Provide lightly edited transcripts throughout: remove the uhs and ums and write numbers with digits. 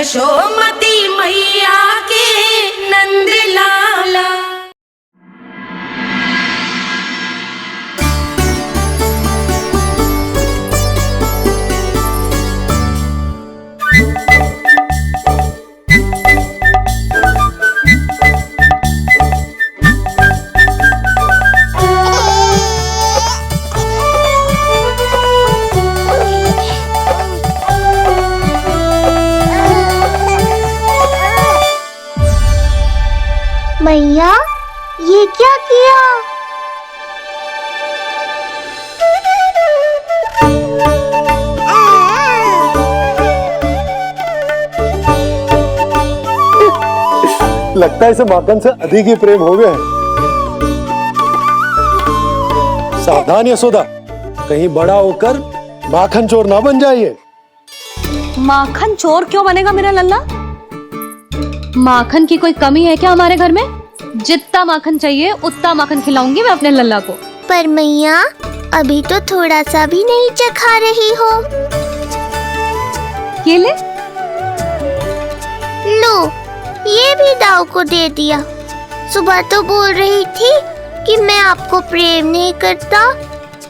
यशोमती मैया के नंद लाला। मैया, ये क्या किया? लगता है इसे माखन से अधिक ही प्रेम हो गया है। सावधान यशोदा, कहीं बड़ा होकर माखन चोर ना बन जाइए। माखन चोर क्यों बनेगा मेरा लल्ला? माखन की कोई कमी है क्या हमारे घर में? जितना माखन चाहिए उतना माखन खिलाऊंगी मैं अपने लल्ला को। पर मैया, अभी तो थोड़ा सा भी नहीं चखा रही हो। ये ले। लो, ये भी दाऊ को दे दिया। सुबह तो बोल रही थी कि मैं आपको प्रेम नहीं करता,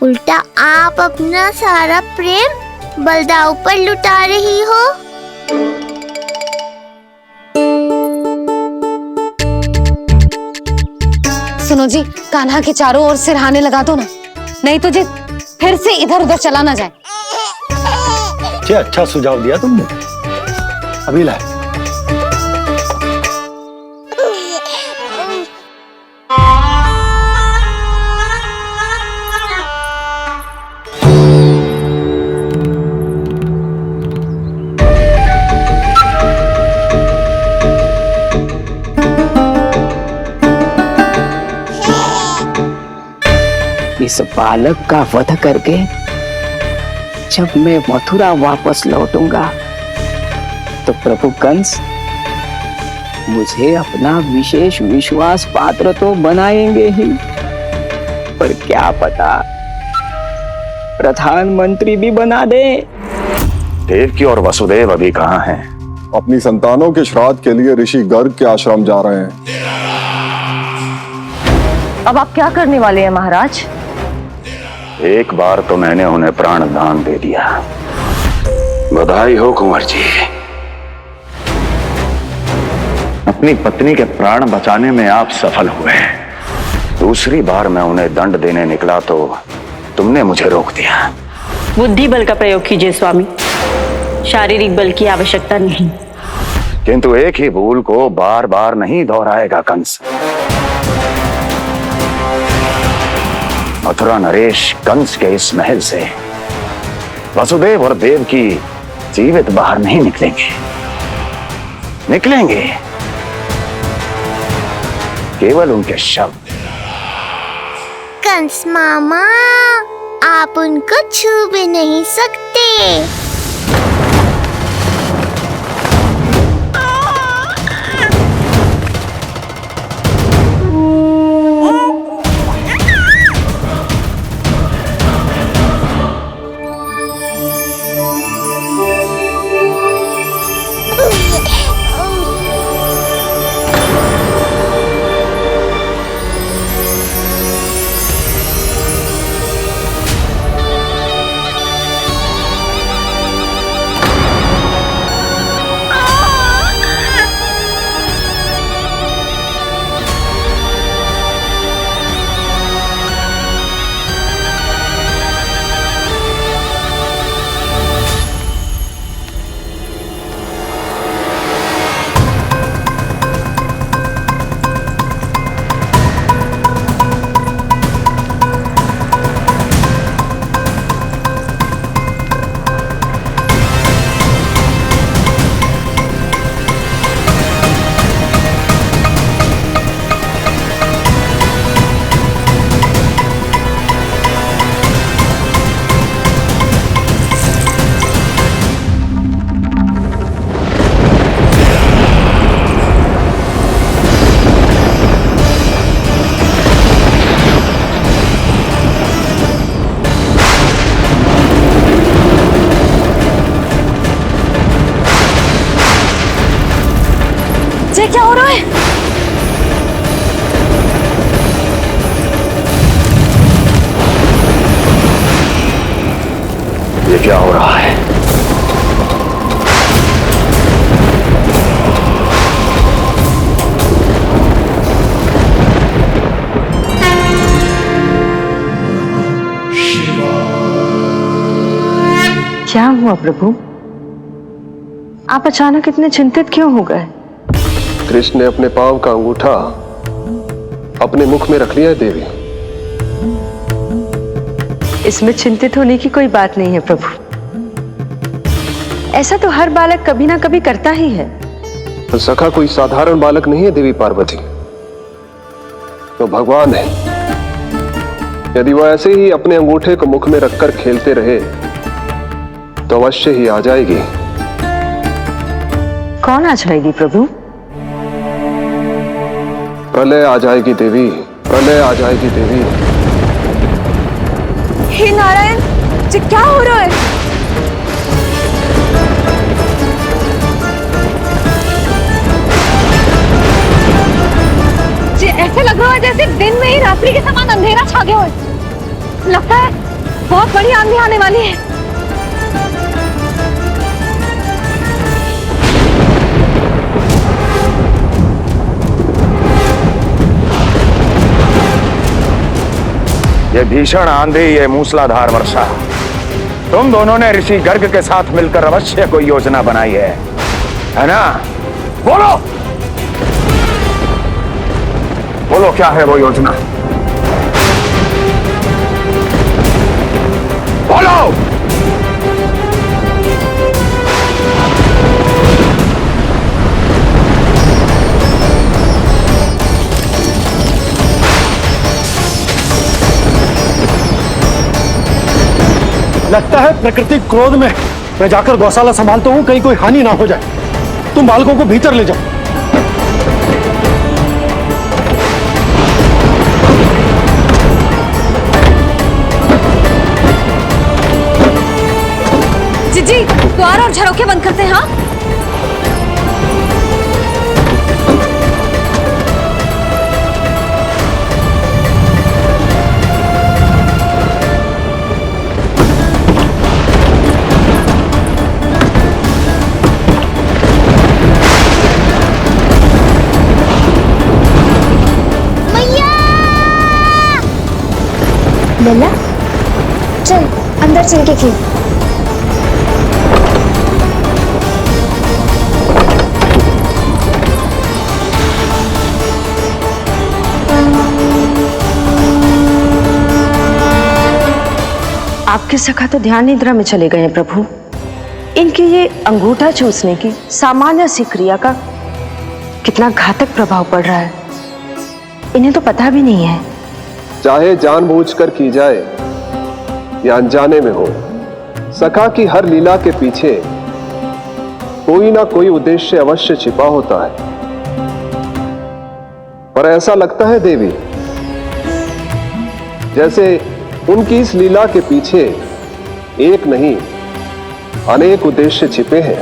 उल्टा आप अपना सारा प्रेम बलदाऊ पर लुटा रही हो। सुनो जी, कान्हा के चारों ओर सिरहाने लगा दो ना, नहीं तो जी फिर से इधर उधर चला ना जाए। अच्छा सुझाव दिया तुमने। अभी लाए। इस बालक का वध करके जब मैं मथुरा वापस लौटूंगा तो प्रभु कंस मुझे अपना विशेष विश्वास पात्र तो बनाएंगे ही, पर क्या पता प्रधानमंत्री भी बना दे। देवकी और वसुदेव अभी कहाँ हैं? अपनी संतानों के श्राद्ध के लिए ऋषि गर्ग के आश्रम जा रहे हैं। अब आप क्या करने वाले हैं महाराज? एक बार तो मैंने उन्हें प्राण दान दे दिया। बधाई हो कुंवर जी। अपनी पत्नी के प्राण बचाने में आप सफल हुए। दूसरी बार मैं उन्हें दंड देने निकला तो तुमने मुझे रोक दिया। बुद्धि बल का प्रयोग कीजिए स्वामी, शारीरिक बल की आवश्यकता नहीं। किंतु एक ही भूल को बार बार नहीं दोहराएगा कंस। मथुरा नरेश कंस के इस महल से वसुदेव और देवकी जीवित बाहर नहीं निकलेंगे, केवल उनके शव। कंस मामा, आप उनको छू भी नहीं सकते। क्या हो रहा है? ये क्या हो रहा है? क्या हुआ प्रभु? आप अचानक इतने चिंतित क्यों हो गए? कृष्ण ने अपने पांव का अंगूठा अपने मुख में रख लिया है देवी। इसमें चिंतित होने की कोई बात नहीं है प्रभु। ऐसा तो हर बालक कभी ना कभी करता ही है। तो सखा कोई साधारण बालक नहीं है देवी पार्वती, तो भगवान है। यदि वो ऐसे ही अपने अंगूठे को मुख में रखकर खेलते रहे तो अवश्य ही आ जाएगी। कौन आ जाएगी प्रभु? प्रलय आ जाएगी देवी, प्रलय आ जाएगी देवी। हे नारायण जी, क्या हो रहा है? जी ऐसे लग रहा है जैसे दिन में ही रात्रि के समान अंधेरा छा गया हो। लगता है बहुत बड़ी आंधी आने वाली है। ये भीषण आंधी, ये मूसलाधार वर्षा, तुम दोनों ने ऋषि गर्ग के साथ मिलकर अवश्य कोई योजना बनाई है ना? बोलो बोलो, क्या है वो योजना? बोलो। लगता है प्रकृति क्रोध में। मैं जाकर गौशाला संभालता हूँ, कहीं कोई हानि ना हो जाए। तुम बालकों को भीतर ले जाओ। जी द्वार और झरोखे बंद करते हैं। हाँ लल्ला, चल अंदर चल के खेल। आपके सखा तो ध्यान निद्रा में चले गए हैं प्रभु। इनकी ये अंगूठा चूसने की सामान्य सी क्रिया का कितना घातक प्रभाव पड़ रहा है, इन्हें तो पता भी नहीं है। चाहे जानबूझकर की जाए या अनजाने में हो, सखा की हर लीला के पीछे कोई ना कोई उद्देश्य अवश्य छिपा होता है। पर ऐसा लगता है देवी जैसे उनकी इस लीला के पीछे एक नहीं अनेक उद्देश्य छिपे हैं।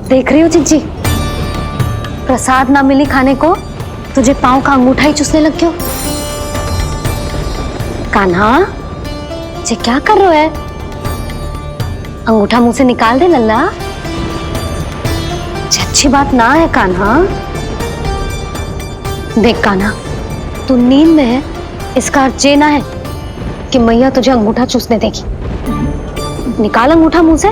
देख रही हो चिंची, प्रसाद ना मिली खाने को, तुझे पांव का अंगूठा ही चूसने लग गयो। कान्हा, ये क्या कर रहे हो है? अंगूठा मुंह से निकाल दे लल्ला। ये अच्छी बात ना है कान्हा। देख कान्हा, तू नींद में है, इसका अर्थ ये ना है कि मैया तुझे अंगूठा चूसने देगी। निकाल अंगूठा मुंह से।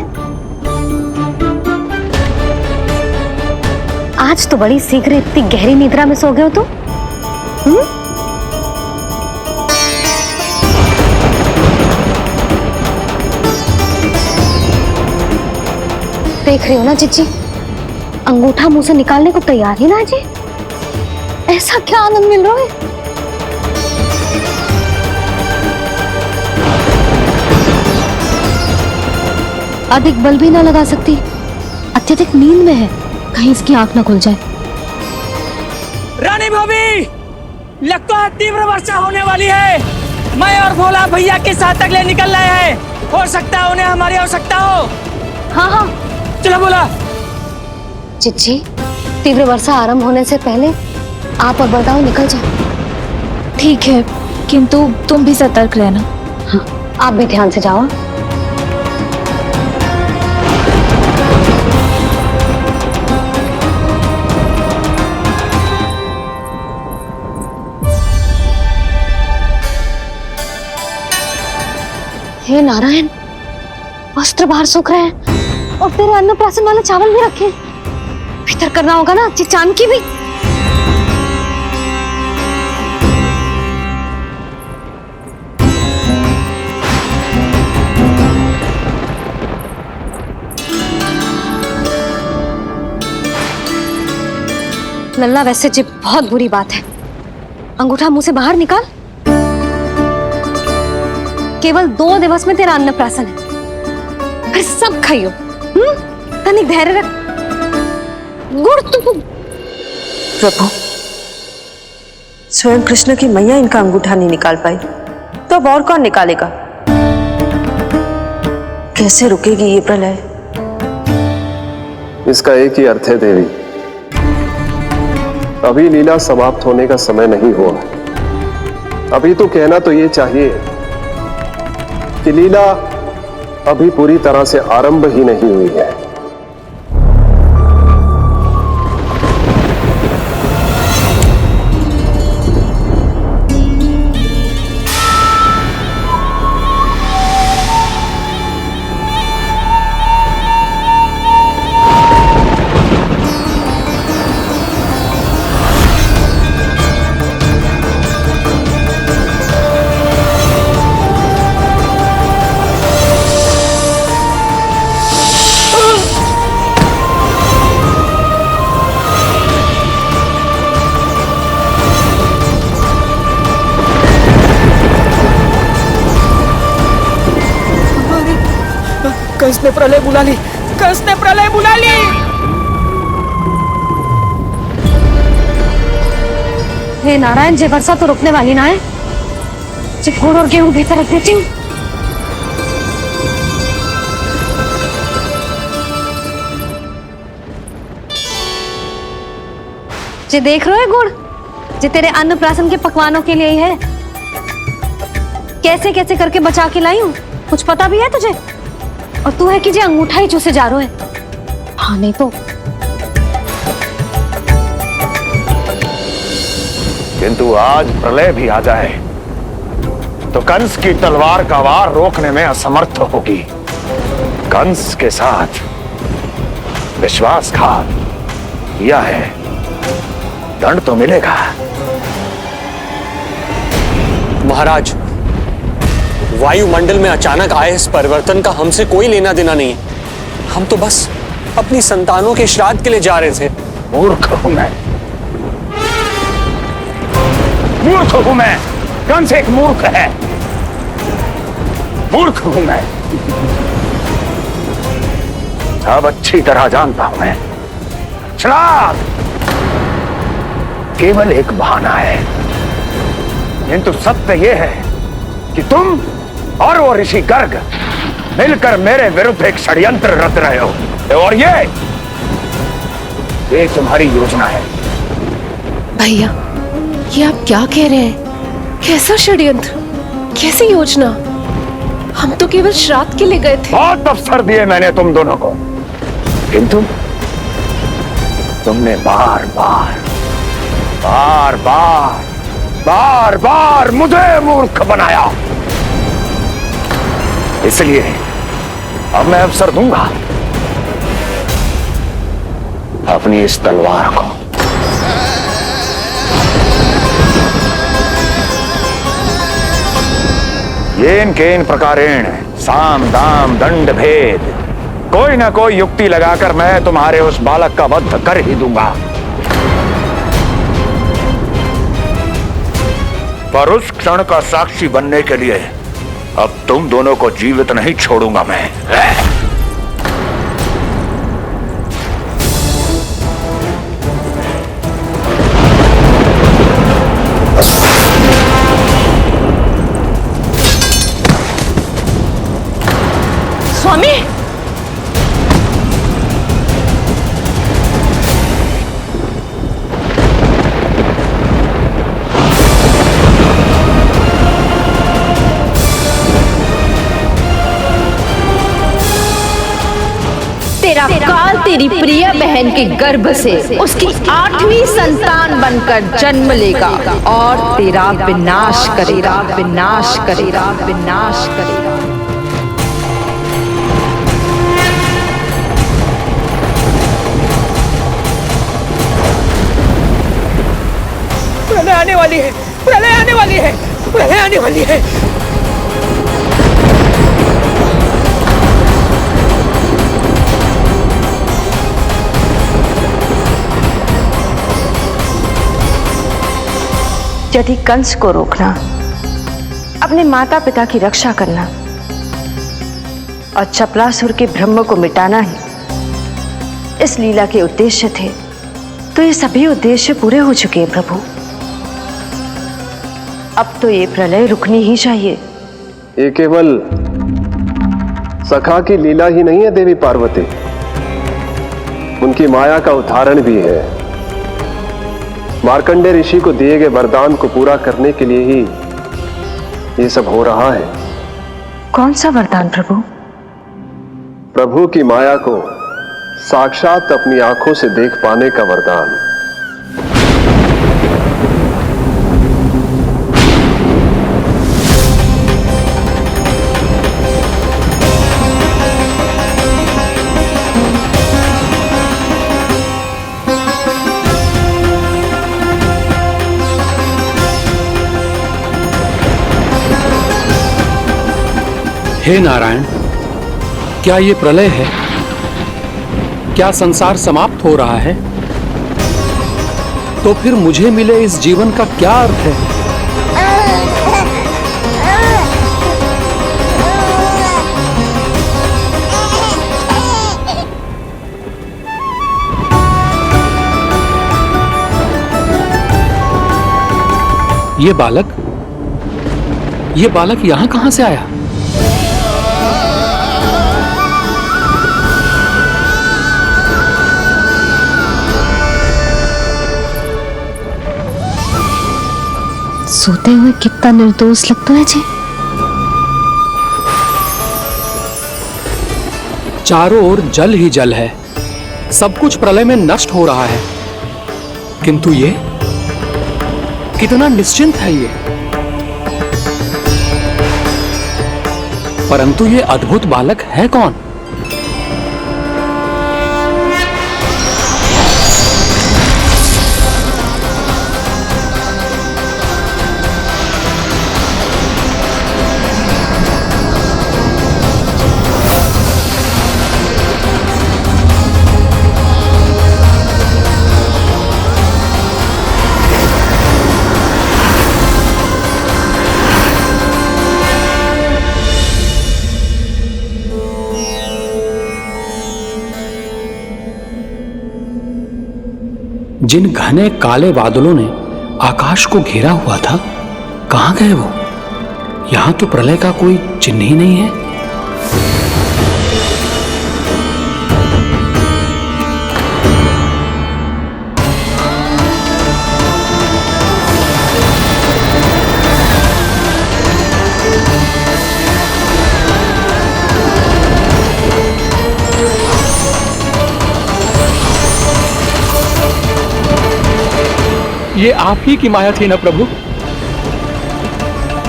आज तो बड़ी शीघ्र इतनी गहरी निद्रा में सो गए हो तुम। देख रही हो ना चिच्ची, अंगूठा मुंह से निकालने को तैयार ही ना जी। ऐसा क्या आनंद मिल रहा है। अधिक बल भी ना लगा सकती, अत्यधिक नींद में है, कहीं इसकी आंख ना खुल जाए। रानी भाभी, लगता है तीव्र वर्षा होने वाली है। मैं और भोला भैया के साथ अगले निकल रहे हैं। हो सकता है उन्हें हमारी आवश्यकता हो। हाँ हाँ चलो बोला। चिच्ची, तीव्र वर्षा आरंभ होने से पहले आप और बरदाऊ निकल जाओ। ठीक है, किंतु तुम भी सतर्क रहना। हाँ, आप भी ध्यान से जाओ। हे नारायण, वस्त्र बाहर सूख रहे हैं और तेरे अन्नप्राशन वाले चावल भी रखे। भीतर करना होगा ना अच्छी चांद की भी। लल्ला, वैसे जी बहुत बुरी बात है। अंगूठा मुंह से बाहर निकाल। केवल 2 दिवस में तेरा अन्नप्राशन है, फिर सब खाइयो। तनिक धैर्य रख। गुड़ तू। प्रभु, स्वयं कृष्ण की मैया इनका अंगूठा नहीं निकाल पाई, तो अब और कौन निकालेगा? कैसे रुकेगी ये प्रलय? इसका एक ही अर्थ है देवी, अभी लीला समाप्त होने का समय नहीं हुआ। अभी तो कहना तो ये चाहिए कि लीला अभी पूरी तरह से आरंभ ही नहीं हुई है। कंस ने प्रलय बुला ली। कंस ने प्रलय बुला ली। हे नारायण, जे वर्षा तो रुकने वाली ना है। जे गुड़ और गेहूं भीतर रख देती हूँ। जे देख रहे हो गुड़, जे तेरे अन्नप्राशन के पकवानों के लिए ही है। कैसे कैसे करके बचा के लाई हूँ, कुछ पता भी है तुझे? और तू है कि जे अंगूठा ही चूसे जा रहा है। हाँ नहीं तो। किंतु आज प्रलय भी आ जाए तो कंस की तलवार का वार रोकने में असमर्थ होगी। कंस के साथ विश्वासघात किया है, दंड तो मिलेगा। महाराज, वायुमंडल में अचानक आए इस परिवर्तन का हमसे कोई लेना देना नहीं है। हम तो बस अपनी संतानों के श्राद्ध के लिए जा रहे थे। मूर्ख हूं मैं, मूर्ख हूं मैं। कंस एक मूर्ख है, मूर्ख हूं मैं। अब अच्छी तरह जानता हूं मैं, श्राद्ध केवल एक बहाना है। किंतु सत्य यह है कि तुम और वो ऋषि गर्ग मिलकर मेरे विरुद्ध एक षड्यंत्र रच रहे हो, और ये तुम्हारी योजना है। भैया, ये आप क्या कह रहे हैं? कैसा षड्यंत्र, कैसी योजना? हम तो केवल श्राद्ध के लिए गए थे। बहुत अवसर दिए मैंने तुम दोनों को, किंतु तुमने बार बार बार बार बार बार मुझे मूर्ख बनाया। इसलिए अब मैं अवसर दूंगा अपनी इस तलवार को। येन केन प्रकारेण साम दाम दंड भेद, कोई ना कोई युक्ति लगाकर मैं तुम्हारे उस बालक का वध कर ही दूंगा। पर उस क्षण का साक्षी बनने के लिए अब तुम दोनों को जीवित नहीं छोड़ूंगा मैं। स्वामी, तेरा काल तेरी प्रिय बहन के गर्भ से उसकी 8वीं संतान बनकर जन्म लेगा और तेरा विनाश करेगा, विनाश करेगा, विनाश करेगा। प्रलय आने वाली है, प्रलय आने वाली है, प्रलय आने वाली है। यदि कंस को रोकना, अपने माता पिता की रक्षा करना और चपलासुर के ब्रह्म को मिटाना ही इस लीला के उद्देश्य थे, तो ये सभी उद्देश्य पूरे हो चुके हैं प्रभु। अब तो ये प्रलय रुकनी ही चाहिए। ये केवल सखा की लीला ही नहीं है देवी पार्वती, उनकी माया का उदाहरण भी है। मार्कंडेय ऋषि को दिए गए वरदान को पूरा करने के लिए ही ये सब हो रहा है। कौन सा वरदान प्रभु? प्रभु की माया को साक्षात अपनी आंखों से देख पाने का वरदान। हे नारायण, क्या ये प्रलय है? क्या संसार समाप्त हो रहा है? तो फिर मुझे मिले इस जीवन का क्या अर्थ है? ये बालक यहां कहां से आया? सोते हुए कितना निर्दोष लगता है जी। चारों ओर जल ही जल है, सब कुछ प्रलय में नष्ट हो रहा है, किंतु ये कितना निश्चिंत है ये। परंतु ये अद्भुत बालक है कौन? जिन घने काले बादलों ने आकाश को घेरा हुआ था, कहां गए वो? यहां तो प्रलय का कोई चिन्ह ही नहीं है। ये आप ही की माया थी ना प्रभु?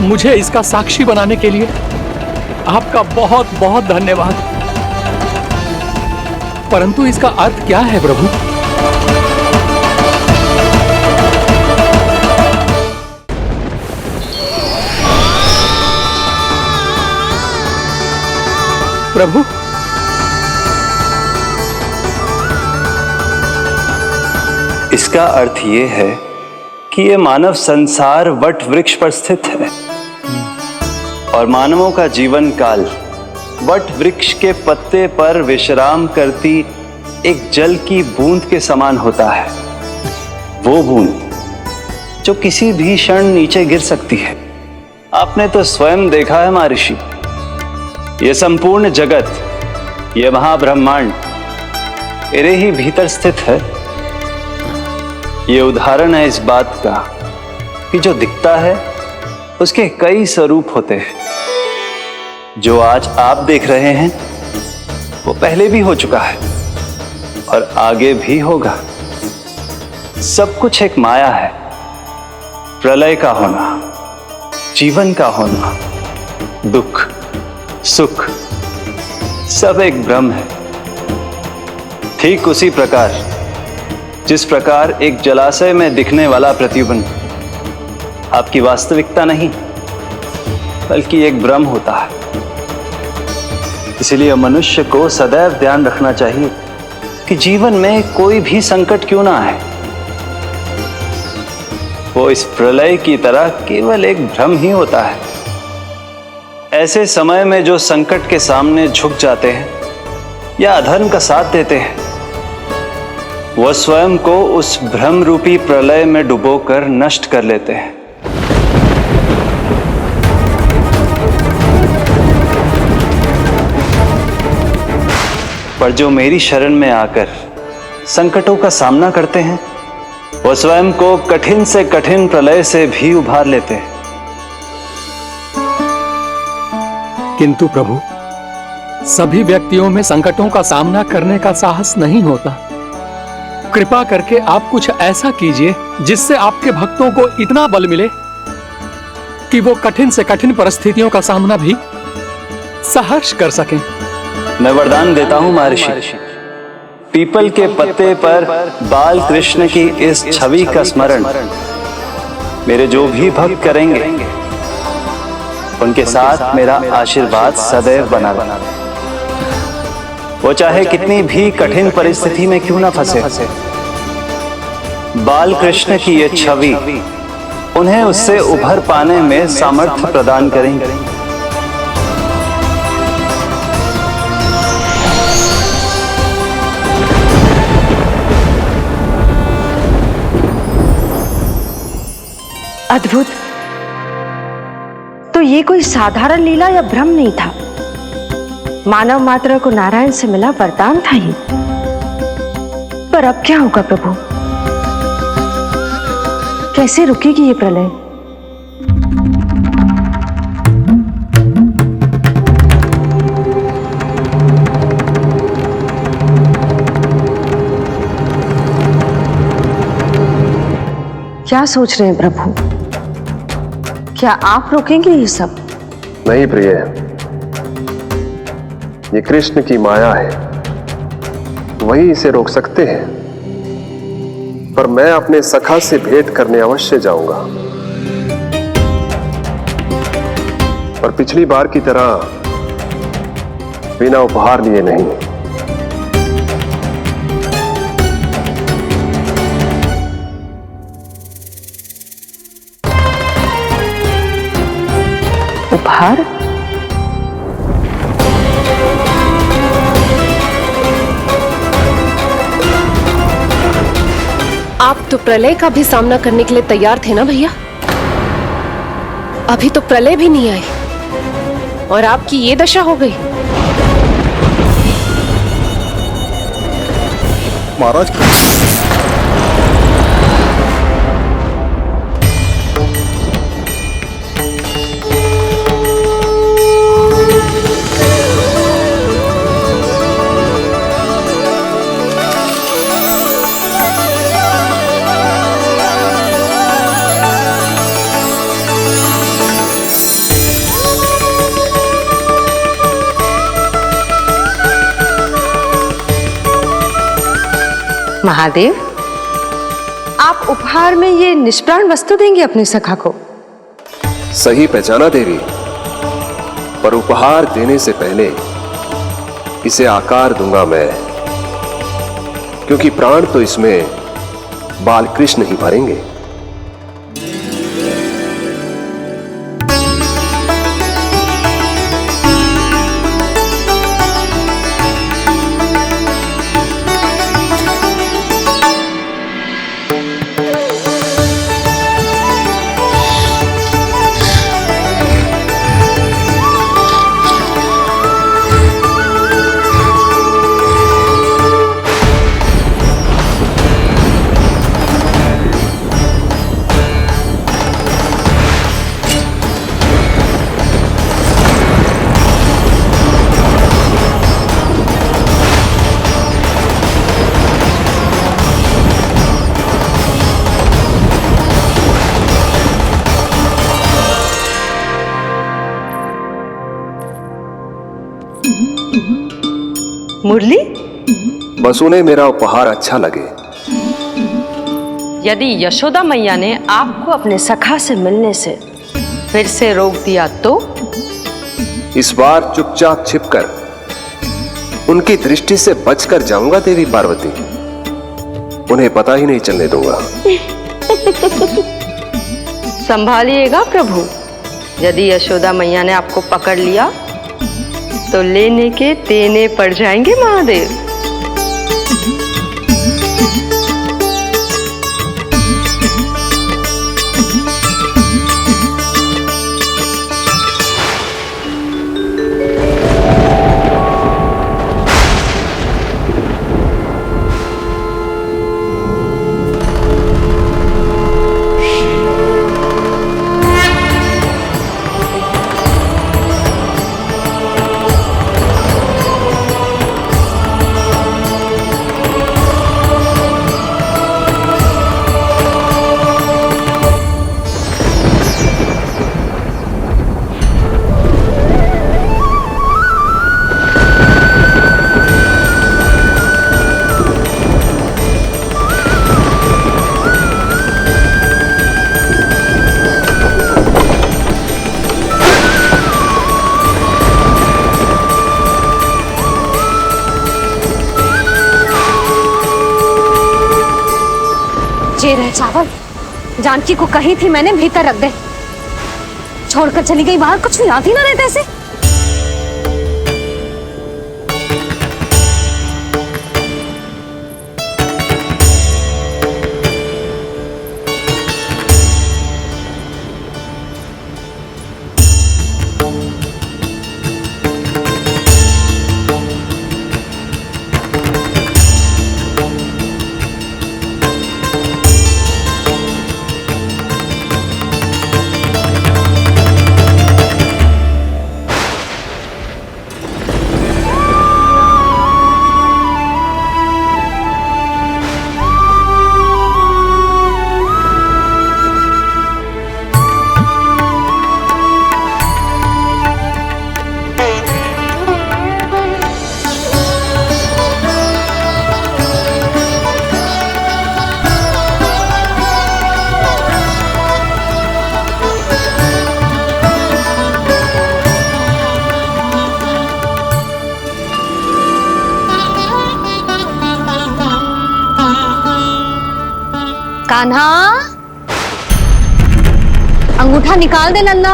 मुझे इसका साक्षी बनाने के लिए आपका बहुत बहुत धन्यवाद। परंतु इसका अर्थ क्या है प्रभु? प्रभु, इसका अर्थ ये है कि ये मानव संसार वट वृक्ष पर स्थित है और मानवों का जीवन काल वट वृक्ष के पत्ते पर विश्राम करती एक जल की बूंद के समान होता है। वो बूंद जो किसी भी क्षण नीचे गिर सकती है। आपने तो स्वयं देखा है महर्षि, ये संपूर्ण जगत, ये महाब्रह्मांड मेरे ही भीतर स्थित है। ये उदाहरण है इस बात का कि जो दिखता है उसके कई स्वरूप होते हैं। जो आज आप देख रहे हैं वो पहले भी हो चुका है और आगे भी होगा। सब कुछ एक माया है। प्रलय का होना, जीवन का होना, दुख सुख सब एक भ्रम है। ठीक उसी प्रकार जिस प्रकार एक जलाशय में दिखने वाला प्रतिबिंब आपकी वास्तविकता नहीं बल्कि एक भ्रम होता है। इसलिए मनुष्य को सदैव ध्यान रखना चाहिए कि जीवन में कोई भी संकट क्यों ना आए, वो इस प्रलय की तरह केवल एक भ्रम ही होता है। ऐसे समय में जो संकट के सामने झुक जाते हैं या अधर्म का साथ देते हैं, वह स्वयं को उस भ्रम रूपी प्रलय में डुबोकर नष्ट कर लेते हैं। पर जो मेरी शरण में आकर संकटों का सामना करते हैं, वह स्वयं को कठिन से कठिन प्रलय से भी उभार लेते हैं। किंतु प्रभु, सभी व्यक्तियों में संकटों का सामना करने का साहस नहीं होता। कृपा करके आप कुछ ऐसा कीजिए जिससे आपके भक्तों को इतना बल मिले कि वो कठिन से कठिन परिस्थितियों का सामना भी सहर्ष कर सकें। मैं वरदान देता हूं महर्षि, पीपल के पत्ते पर बाल कृष्ण की इस छवि का स्मरण मेरे जो भी भक्त करेंगे उनके साथ मेरा आशीर्वाद सदैव बना रहे। वो चाहे कितनी भी कठिन परिस्थिति में क्यों ना फंसे, बाल कृष्ण की ये छवि उन्हें उससे उभर पाने में सामर्थ्य प्रदान करेंगे। अद्भुत! तो ये कोई साधारण लीला या भ्रम नहीं था, मानव मात्र को नारायण से मिला वरदान था ये। पर अब क्या होगा प्रभु? कैसे रुकेगी ये प्रलय? क्या सोच रहे हैं प्रभु? क्या आप रोकेंगे ये सब? नहीं प्रिय, ये कृष्ण की माया है, वही इसे रोक सकते हैं। पर मैं अपने सखा से भेंट करने अवश्य जाऊंगा। पर पिछली बार की तरह बिना उपहार लिए नहीं। उपहार? आप तो प्रलय का भी सामना करने के लिए तैयार थे ना भैया? अभी तो प्रलय भी नहीं आई और आपकी ये दशा हो गई। महाराज, महादेव, आप उपहार में ये निष्प्राण वस्तु देंगे अपने सखा को? सही पहचाना देवी, पर उपहार देने से पहले इसे आकार दूंगा मैं, क्योंकि प्राण तो इसमें बाल कृष्ण ही भरेंगे। मुरली, बस उन्हें मेरा उपहार अच्छा लगे। यदि यशोदा मैया ने आपको अपने सखा से मिलने से फिर से रोक दिया तो? इस बार चुपचाप छिपकर उनकी दृष्टि से बचकर जाऊंगा देवी पार्वती, उन्हें पता ही नहीं चलने दूंगा। संभालिएगा प्रभु, यदि यशोदा मैया ने आपको पकड़ लिया तो लेने के देने पड़ जाएंगे महादेव। ये रहे चावल, जानकी को कही थी मैंने भीतर रख दे, छोड़कर चली गई बाहर, कुछ याद ही ना रहते ऐसे। कान्हा, अंगूठा निकाल दे नन्ना,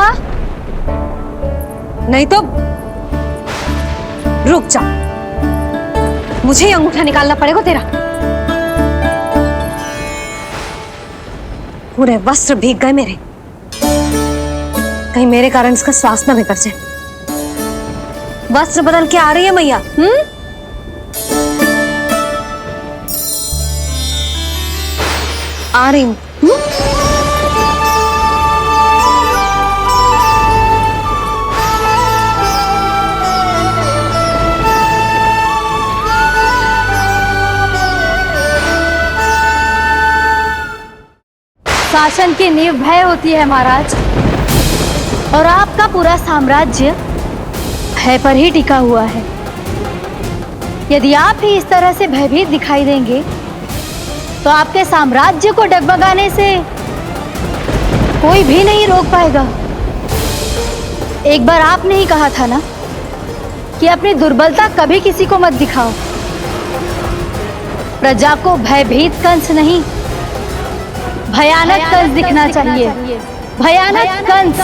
नहीं तो रुक जा, मुझे ही अंगूठा निकालना पड़ेगा तेरा। पूरे वस्त्र भीग गए मेरे, कहीं मेरे कारण इसका श्वास न बिगड़ जाए। वस्त्र बदल के आ रही है मैया। आ रही हूं। शासन की नींव भय होती है महाराज, और आपका पूरा साम्राज्य भय पर ही टिका हुआ है। यदि आप ही इस तरह से भयभीत दिखाई देंगे तो आपके साम्राज्य को डगमगाने से कोई भी नहीं रोक पाएगा। एक बार आपने ही कहा था ना कि अपनी दुर्बलता कभी किसी को मत दिखाओ। प्रजा को भयभीत कंस नहीं, भयानक कंस दिखना चाहिए, भयानक कंस।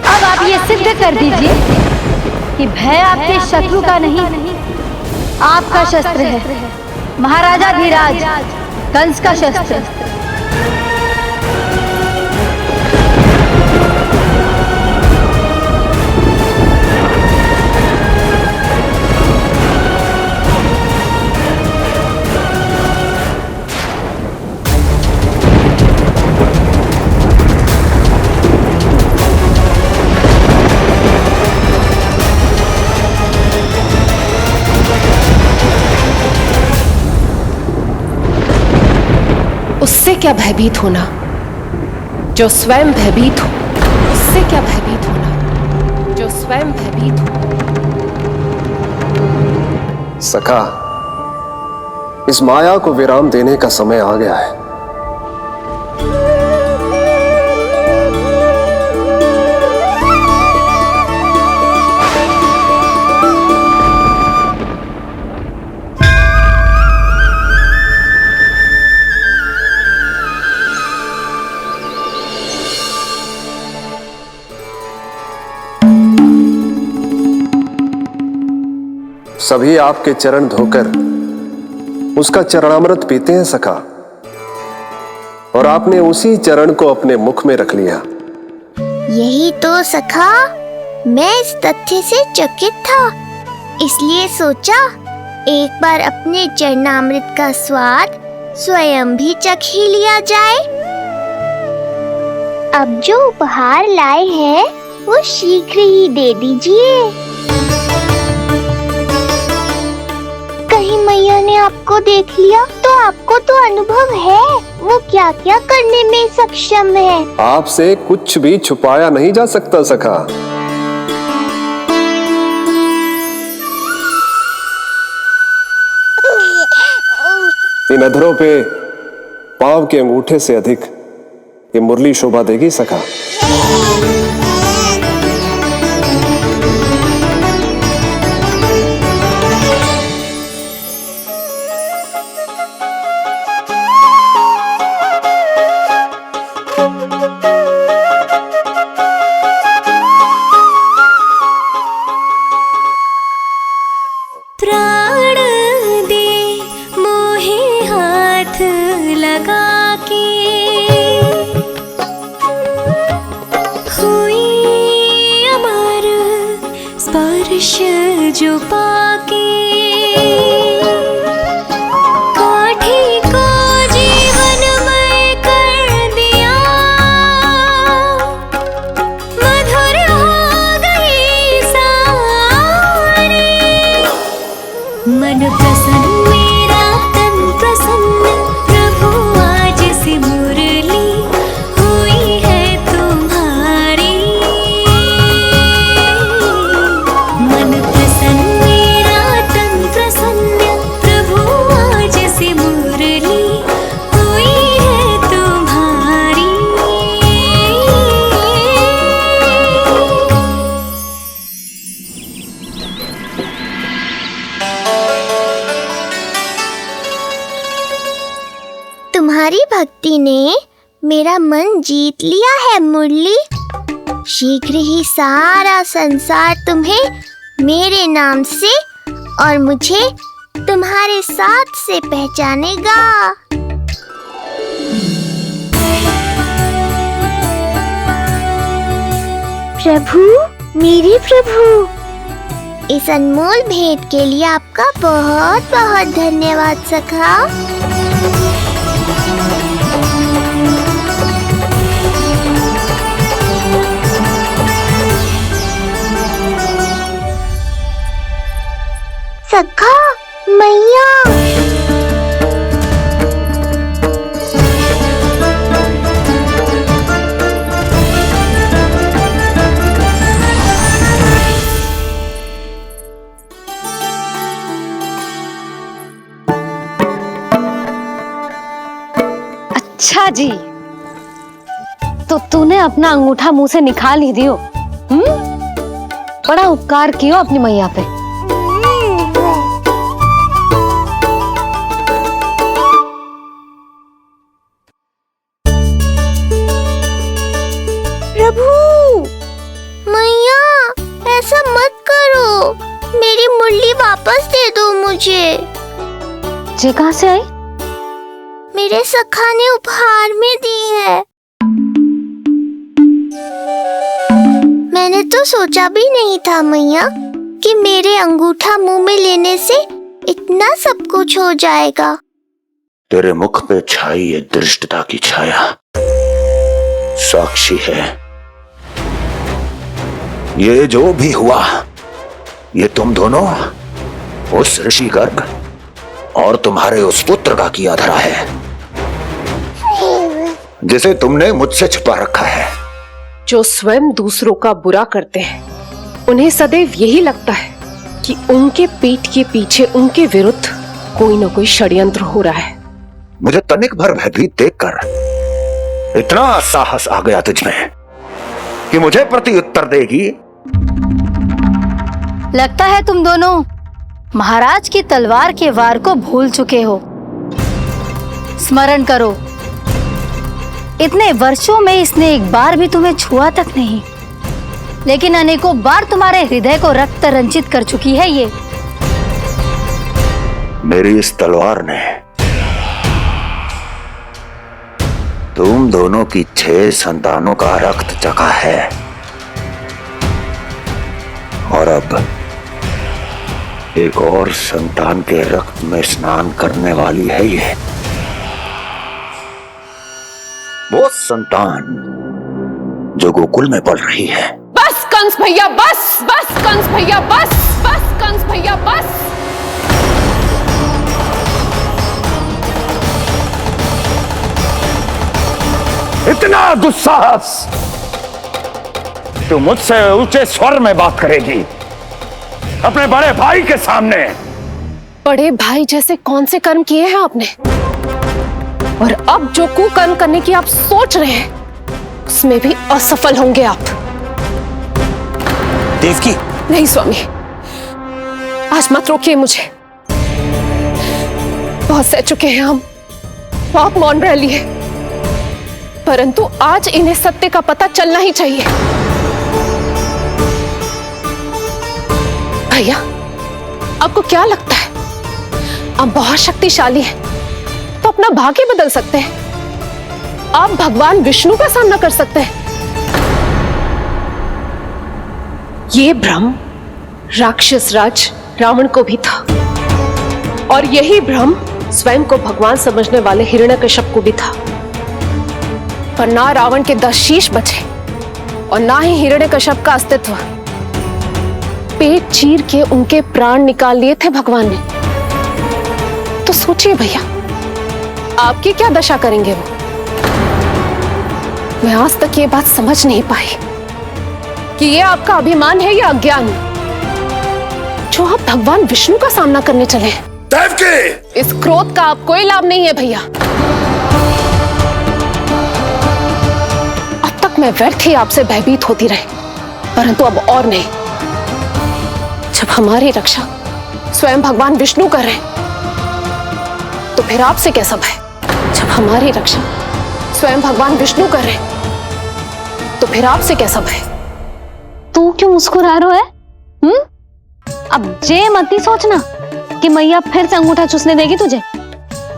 अब आप ये सिद्ध कर दीजिए कि भय आपके शत्रु का नहीं, आपका शस्त्र है। महाराजा धीराज, कंस का शस्त्र। उससे क्या भयभीत होना जो स्वयं भयभीत हो, उससे क्या भयभीत होना जो स्वयं भयभीत हो। सखा, इस माया को विराम देने का समय आ गया है। सभी आपके चरण धोकर उसका चरणामृत पीते हैं सखा, और आपने उसी चरण को अपने मुख में रख लिया। यही तो सखा, मैं इस तथ्य से चकित था, इसलिए सोचा एक बार अपने चरणामृत का स्वाद स्वयं भी चख ही लिया जाए। अब जो उपहार लाए हैं वो शीघ्र ही दे दीजिए। कहीं मैया ने आपको देख लिया तो आपको तो अनुभव है वो क्या क्या करने में सक्षम है। आपसे कुछ भी छुपाया नहीं जा सकता सखा। इन अधरों पे पांव के अंगूठे से अधिक ये मुरली शोभा देगी सखा। प्राण दे मोहे हाथ लगा के, हुई अमर स्पर्श जो पाके, काठी को जीवनमय कर दिया, मधुर हो गई सारी। मन प्रसन्न मेरा तन प्रसन्न, प्रभु आज से मुरली हुई है तुम्हारी। मन प्रसन्न मेरा तन प्रसन्न, प्रभु आज से मुरली हुई है तुम्हारी। तुम्हारी भक्ति ने मेरा मन जीत लिया है मुरली। शीघ्र ही सारा संसार तुम्हें मेरे नाम से और मुझे तुम्हारे साथ से पहचानेगा। प्रभु, मेरे प्रभु, इस अनमोल भेंट के लिए आपका बहुत बहुत धन्यवाद सखा। सखा, मैया, अच्छा जी, तो तूने अपना अंगूठा मुंह से निकाल ही दियो। बड़ा उपकार कियो अपनी मैया पे। प्रभु, मैया ऐसा मत करो, मेरी मुरली वापस दे दो मुझे। ये कहाँ से आई? मेरे सखा ने उपहार में दी है। मैंने तो सोचा भी नहीं था मैया कि मेरे अंगूठा मुंह में लेने से इतना सब कुछ हो जाएगा। तेरे मुख पे छाई ये दृष्टता की छाया साक्षी है। ये जो भी हुआ, ये तुम दोनों, उस ऋषि गर्ग और तुम्हारे उस पुत्र का किया धरा है, जिसे तुमने मुझसे छुपा रखा है। जो स्वयं दूसरों का बुरा करते हैं, उन्हें सदैव यही लगता है कि उनके पीठ के पीछे उनके विरुद्ध कोई न कोई षड्यंत्र हो रहा है। मुझे तनिक भर भयभीत देखकर इतना साहस आ गया तुझमें कि मुझे प्रति उत्तर देगी। लगता है तुम दोनों महाराज की तलवार के वार को भूल चुके हो। स्मरण करो, इतने वर्षों में इसने एक बार भी तुम्हें छुआ तक नहीं, लेकिन अनेकों बार तुम्हारे हृदय को रक्त रंजित कर चुकी है ये। मेरी इस तलवार ने तुम दोनों की 6 संतानों का रक्त चखा है, और अब एक और संतान के रक्त में स्नान करने वाली है ये। वो संतान जो गोकुल में पल रही है। बस कंस भैया बस, बस कंस भैया बस, बस कंस भैया बस। इतना दुस्साहस! तू मुझसे ऊंचे स्वर में बात करेगी अपने बड़े भाई के सामने? बड़े भाई जैसे कौन से कर्म किए हैं आपने? और अब जो कुकर्म करने की आप सोच रहे हैं, उसमें भी असफल होंगे आप। देवकी! नहीं स्वामी, आज मत रोकिए मुझे। बहुत सह चुके हैं हम, आप मौन रह लिए, परंतु आज इन्हें सत्य का पता चलना ही चाहिए। भैया, आपको क्या लगता है आप बहुत शक्तिशाली हैं, तो अपना भाग्य बदल सकते हैं? आप भगवान विष्णु का सामना कर सकते हैं। ये भ्रम राक्षस राज रावण को भी था, और यही भ्रम स्वयं को भगवान समझने वाले हिरण्यकश्यप को भी था। पर ना रावण के 10 शीश बचे और ना ही हिरण्यकश्यप का अस्तित्व। पेट चीर के उनके प्राण निकाल लिए थे भगवान ने। तो सोचिए भैया, आपकी क्या दशा करेंगे वो? मैं आज तक ये बात समझ नहीं पाई कि ये आपका अभिमान है या अज्ञान, जो आप भगवान विष्णु का सामना करने चले हैं। देवकी! इस क्रोध का आप कोई लाभ नहीं है भैया। अब तक मैं व्यर्थ ही आपसे भयभीत होती रही, परंतु अब और नहीं। जब हमारी रक्षा स्वयं भगवान विष्णु कर रहे हैं, तो फिर आपसे कैसा भय? जब हमारी रक्षा स्वयं भगवान विष्णु कर रहे हैं, तो फिर आपसे कैसा भय? तू क्यों मुस्कुरा रहा है? अब जे मत ही सोचना कि मैया फिर से अंगूठा चूसने देगी तुझे।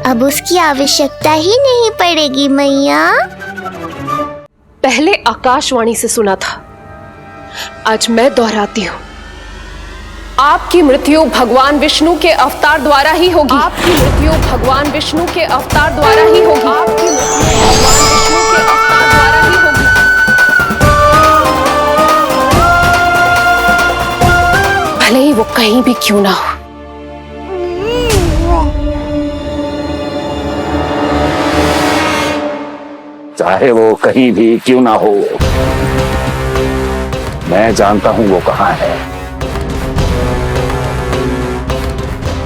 अब उसकी आवश्यकता ही नहीं पड़ेगी मैया। पहले आकाशवाणी से सुना था, आज मैं दोहराती हूं। आपकी मृत्यु भगवान विष्णु के अवतार द्वारा ही होगी। आपकी मृत्यु भगवान विष्णु के अवतार द्वारा ही होगी। आपकी मृत्यु भगवान विष्णु के अवतार द्वारा ही होगी। भले ही वो कहीं भी क्यों ना हो। चाहे वो कहीं भी क्यों ना हो, मैं जानता हूं वो कहां है।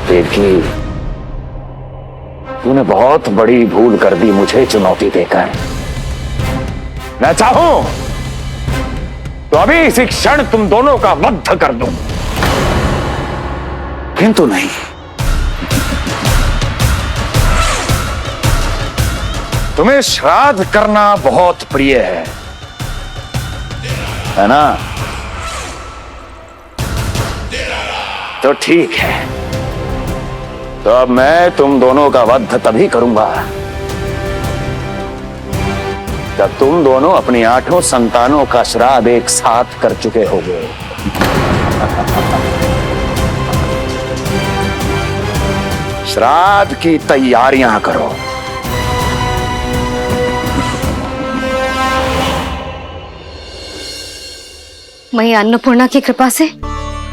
देवकी, तूने बहुत बड़ी भूल कर दी मुझे चुनौती देकर। मैं चाहूं तो अभी इसी क्षण तुम दोनों का वध कर दूं, किंतु नहीं। तुम्हें श्राद्ध करना बहुत प्रिय है ना? तो ठीक है, तो अब मैं तुम दोनों का वध तभी करूंगा जब तुम दोनों अपनी 8 संतानों का श्राद्ध एक साथ कर चुके होगे। श्राद्ध की तैयारियां करो। मैया अन्नपूर्णा की कृपा से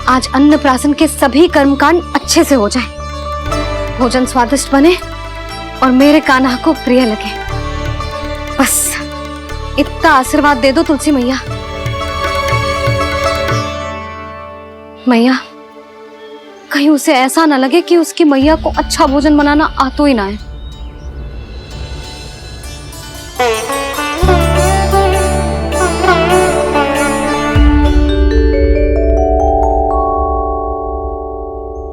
आज अन्नप्राशन के सभी कर्मकांड अच्छे से हो जाए, भोजन स्वादिष्ट बने और मेरे कान्हा को प्रिय लगे। बस इतना आशीर्वाद दे दो तुलसी मैया। मैया, कहीं उसे ऐसा न लगे कि उसकी मैया को अच्छा भोजन बनाना आता ही ना है।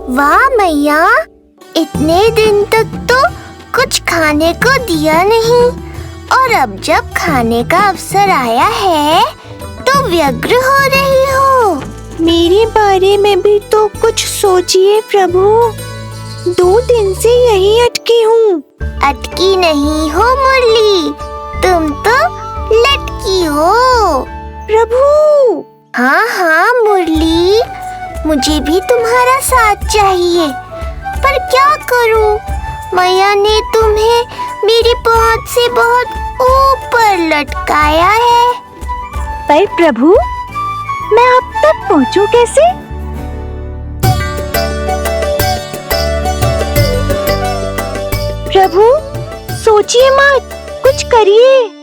वाह मैया, इतने दिन तक तो कुछ खाने को दिया नहीं, और अब जब खाने का अवसर आया है तो व्यग्र हो रही हो। मेरे बारे में भी तो कुछ सोचिए प्रभु, 2 दिन से यहीं अटकी हूँ। अटकी नहीं हो मुरली, तुम तो लटकी हो। प्रभु। हाँ हाँ मुरली, मुझे भी तुम्हारा साथ चाहिए, पर क्या करूं? मैया ने तुम्हें मेरी पहुंच से बहुत ऊपर लटकाया है। पर प्रभु, मैं अब तक पहुंचूं कैसे? प्रभु, सोचिए मत, कुछ करिए।